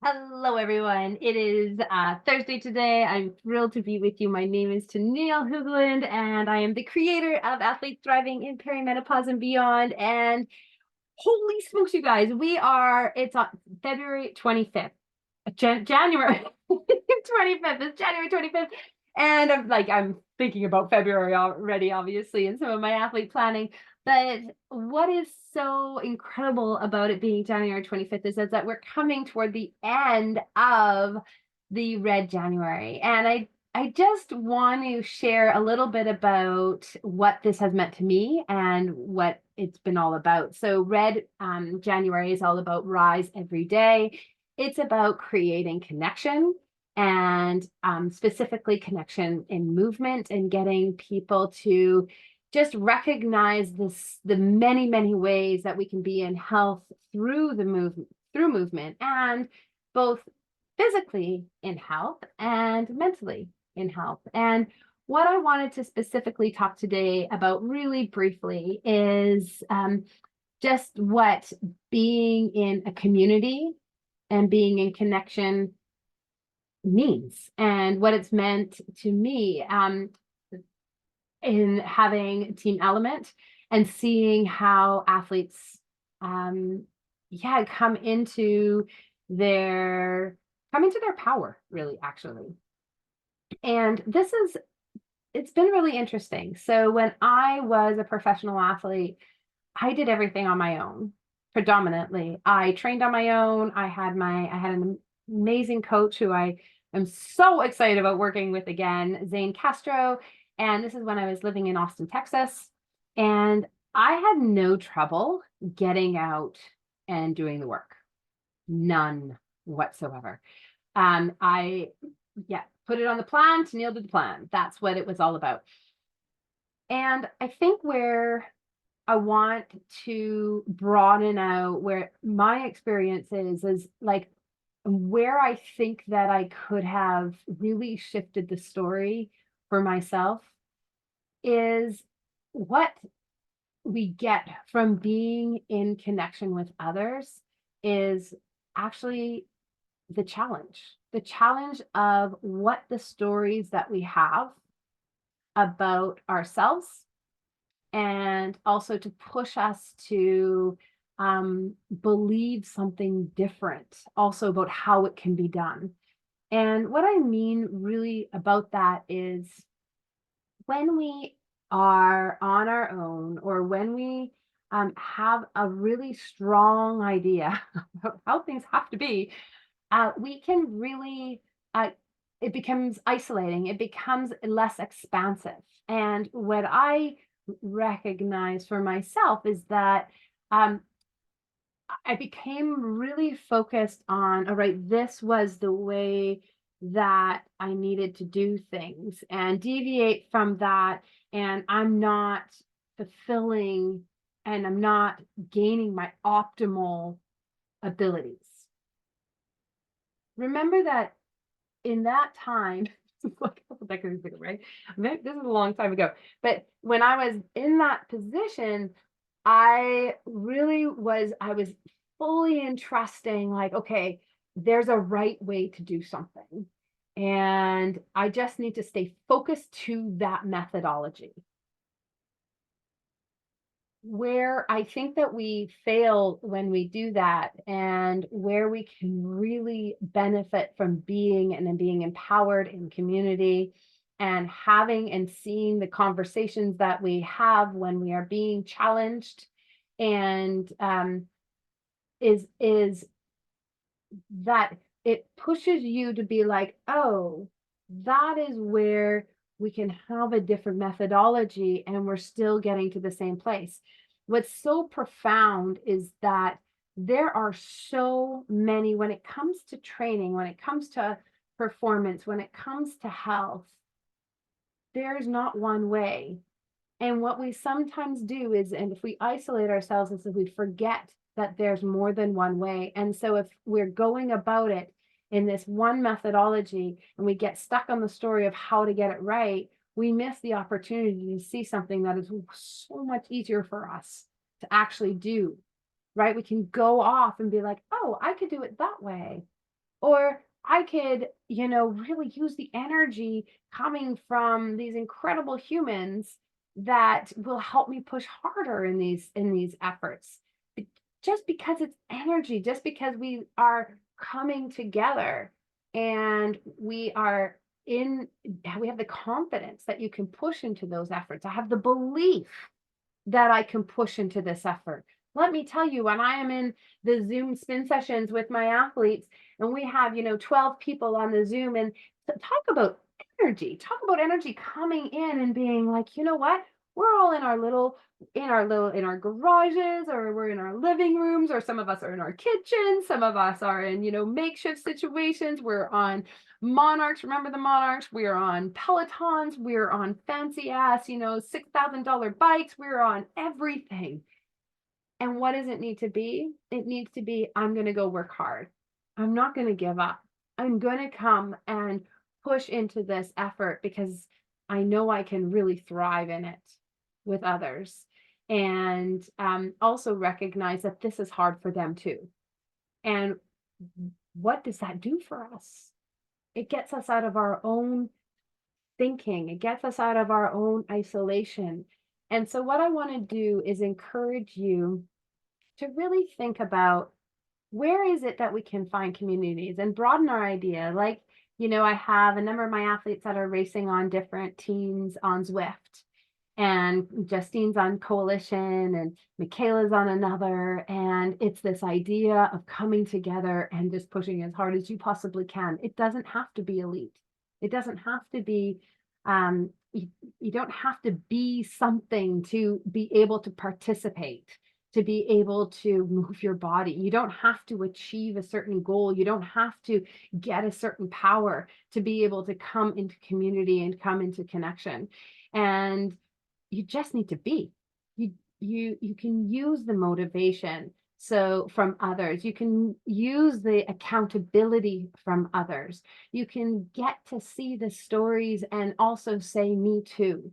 Hello, everyone. It is Thursday today. I'm thrilled to be with you. My name is Tennille Hoogland, and I am the creator of Athletes Thriving in Perimenopause and Beyond. And holy smokes, you guys, it's on February 25th, January 25th. It's January 25th. And I'm thinking about February already, obviously, and some of my athlete planning. But what is so incredible about it being January 25th is that we're coming toward the end of the Red January. And I just want to share a little bit about what this has meant to me and what it's been all about. So Red January is all about Rise Every Day. It's about creating connection and specifically connection in movement and getting people to just recognize the many, many ways that we can be in health through movement, and both physically in health and mentally in health. And what I wanted to specifically talk today about really briefly is just what being in a community and being in connection means and what it's meant to me in having Team Element and seeing how athletes come into their power, really, actually. And it's been really interesting. So when I was a professional athlete, I did everything on my own. Predominantly, I trained on my own. I had an amazing coach who I am so excited about working with again, Zane Castro. And this is when I was living in Austin, Texas. And I had no trouble getting out and doing the work. None whatsoever. I put it on the plan, Tennille did the plan. That's what it was all about. And I think where I want to broaden out where my experience is like where I think that I could have really shifted the story for myself is what we get from being in connection with others is actually the challenge of what the stories that we have about ourselves, and also to push us to believe something different also about how it can be done. And what I mean really about that is when we are on our own, or when we have a really strong idea about how things have to be, we can really, it becomes isolating, it becomes less expansive. And what I recognize for myself is that um, I became really focused on, all right, this was the way that I needed to do things, and deviate from that. And I'm not fulfilling and I'm not gaining my optimal abilities. Remember that in that time, like a couple decades ago, right? This is a long time ago. But when I was in that position, I was fully entrusting, like, okay, there's a right way to do something. And I just need to stay focused to that methodology. Where I think that we fail when we do that, and where we can really benefit from being empowered in community, and having and seeing the conversations that we have when we are being challenged, and is that it pushes you to be like, oh, that is where we can have a different methodology and we're still getting to the same place. What's so profound is that there are so many, when it comes to training, when it comes to performance, when it comes to health, there's not one way. And what we sometimes do is, and if we isolate ourselves, is if we forget that there's more than one way. And so if we're going about it in this one methodology and we get stuck on the story of how to get it right, we miss the opportunity to see something that is so much easier for us to actually do, right? We can go off and be like, oh, I could do it that way. Or I could, really use the energy coming from these incredible humans that will help me push harder in these efforts. Be- Just because it's energy, just because we are coming together and in we have the confidence that you can push into those efforts. I have the belief that I can push into this effort. Let me tell you, when I am in the Zoom spin sessions with my athletes, and we have, 12 people on the Zoom, and talk about energy coming in and being like, you know what? We're all in our garages, or we're in our living rooms, or some of us are in our kitchen, some of us are in, makeshift situations. We're on Monarchs, remember the Monarchs? We are on Pelotons, we're on fancy ass, $6,000 bikes, we're on everything. And what does it need to be? It needs to be, I'm going to go work hard. I'm not going to give up. I'm going to come and push into this effort because I know I can really thrive in it with others. And also recognize that this is hard for them too. And what does that do for us? It gets us out of our own thinking. It gets us out of our own isolation. And so, what I want to do is encourage you to really think about, where is it that we can find communities and broaden our idea. Like, I have a number of my athletes that are racing on different teams on Zwift, and Justine's on Coalition, and Michaela's on another. And it's this idea of coming together and just pushing as hard as you possibly can. It doesn't have to be elite. It doesn't have to be, you don't have to be something to be able to participate, to be able to move your body. You don't have to achieve a certain goal. You don't have to get a certain power to be able to come into community and come into connection. And you just need to be. You can use the motivation from others. You can use the accountability from others. You can get to see the stories and also say me too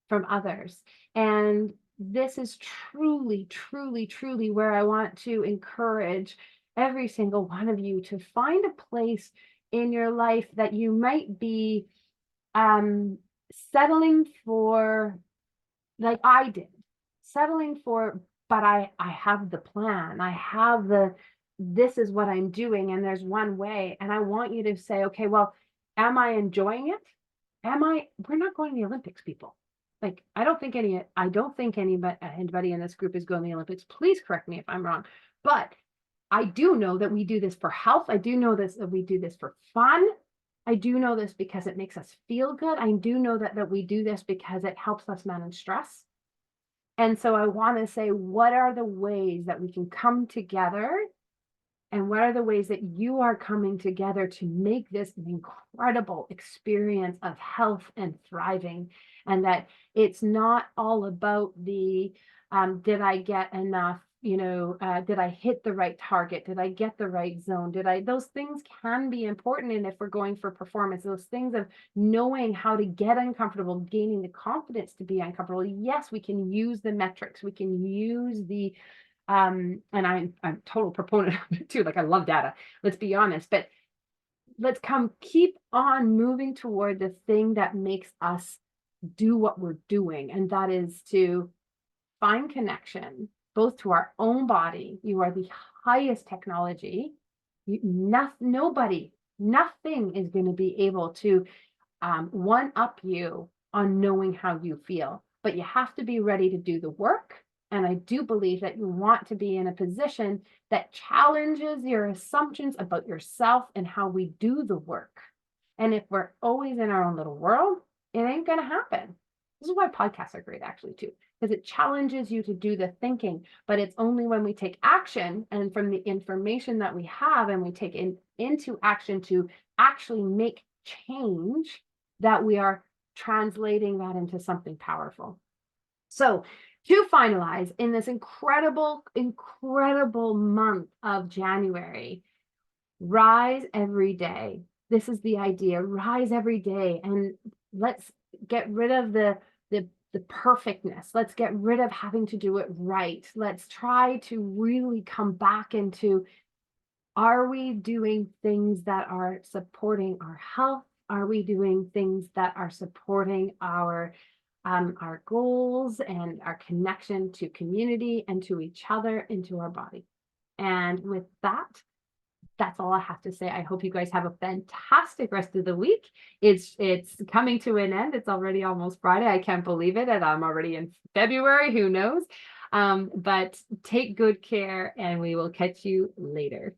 from others. And this is truly, truly, truly where I want to encourage every single one of you to find a place in your life that you might be um settling for, like I did, settling for, but I have the plan. I have this is what I'm doing, and there's one way. And I want you to say, okay, well, am I enjoying it? We're not going to the Olympics, people. Like, I don't think anybody in this group is going to the Olympics. Please correct me if I'm wrong. But I do know that we do this for health. I do know that we do this for fun. I do know this because it makes us feel good. I do know that we do this because it helps us manage stress. And so I want to say, what are the ways that we can come together? And what are the ways that you are coming together to make this an incredible experience of health and thriving? And that it's not all about did I get enough? Did I hit the right target? Did I get the right zone? Those things can be important. And if we're going for performance, those things of knowing how to get uncomfortable, gaining the confidence to be uncomfortable. Yes, we can use the metrics. We can use and I'm total proponent of it too. Like, I love data. Let's be honest, but let's keep on moving toward the thing that makes us do what we're doing. And that is to find connection, both to our own body. You are the highest technology. Nobody, nothing is going to be able to one up you on knowing how you feel, but you have to be ready to do the work. And I do believe that you want to be in a position that challenges your assumptions about yourself and how we do the work. And if we're always in our own little world, it ain't going to happen. This is why podcasts are great, actually, too, because it challenges you to do the thinking. But it's only when we take action, and from the information that we have, and we take into action to actually make change, that we are translating that into something powerful. So, to finalize, in this incredible, incredible month of January, rise every day. This is the idea. Rise every day, and let's get rid of the perfectness. Let's get rid of having to do it right. Let's try to really come back into Are we doing things that are supporting our health? Are we doing things that are supporting our goals and our connection to community and to each other and to our body? And with that, that's all I have to say. I hope you guys have a fantastic rest of the week. It's coming to an end. It's already almost Friday. I can't believe it. And I'm already in February. Who knows? But take good care and we will catch you later.